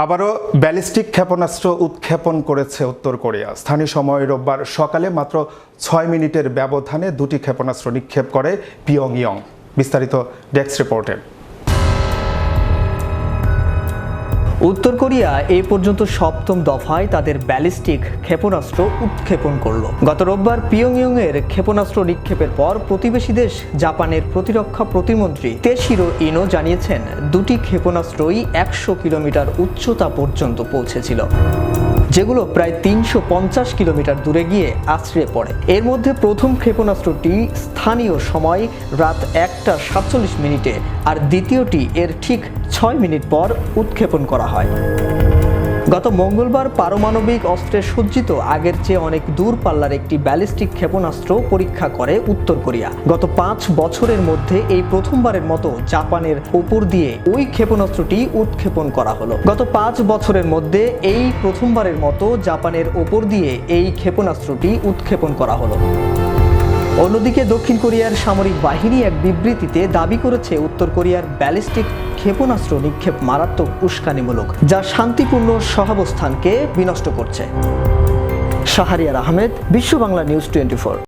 আবারও ব্যালিস্টিক ক্ষেপণাস্ত্র উৎক্ষেপণ করেছে উত্তর কোরিয়া। স্থানীয় সময় রোববার সকালে মাত্র ৬ মিনিটের ব্যবধানে দুটি ক্ষেপণাস্ত্র নিক্ষেপ করে পিয়ংইয়ং। বিস্তারিত ডেস্ক রিপোর্টে। উত্তর কোরিয়া এই পর্যন্ত সপ্তম দফায় তাদের ব্যালিস্টিক ক্ষেপণাস্ত্র উৎক্ষেপণ করল। গত রোববার পিয়ংইয়ংয়ের ক্ষেপণাস্ত্র নিক্ষেপের পর প্রতিবেশী দেশ জাপানের প্রতিরক্ষা প্রতিমন্ত্রী তেশিরো ইনো জানিয়েছেন, দুটি ক্ষেপণাস্ত্রই ১০০ কিলোমিটার উচ্চতা পর্যন্ত পৌঁছেছিল, যেগুলো প্রায় ৩৫০ কিলোমিটার দূরে গিয়ে আছড়ে পড়ে। এর মধ্যে প্রথম ক্ষেপণাস্ত্রটি স্থানীয় সময় রাত ১টা ৪৭ আর দ্বিতীয়টি এর ঠিক ৬ মিনিট পর উৎক্ষেপণ করা হয়। গত মঙ্গলবার পারমাণবিক অস্ত্রে সজ্জিত আগের চেয়ে অনেক দূর পাল্লার একটি ব্যালিস্টিক ক্ষেপণাস্ত্র পরীক্ষা করে উত্তর কোরিয়া। গত ৫ বছরের মধ্যে এই প্রথমবারের মতো জাপানের উপর দিয়ে ওই ক্ষেপণাস্ত্রটি উৎক্ষেপণ করা হলো। গত ৫ বছরের মধ্যে এই প্রথমবারের মতো জাপানের উপর দিয়ে এই ক্ষেপণাস্ত্রটি উৎক্ষেপণ করা হলো। অন্যদিকে দক্ষিণ কোরিয়ার সামরিক বাহিনী এক বিবৃতিতে দাবি করেছে, উত্তর কোরিয়ার ব্যালিস্টিক ক্ষেপণাস্ত্র নিক্ষেপ মারাত্মক উস্কানিমূলক, যা শান্তিপূর্ণ সহাবস্থানকে বিনষ্ট করছে। শাহরিয়ার আহমেদ, বিশ্ব বাংলা নিউজ 24।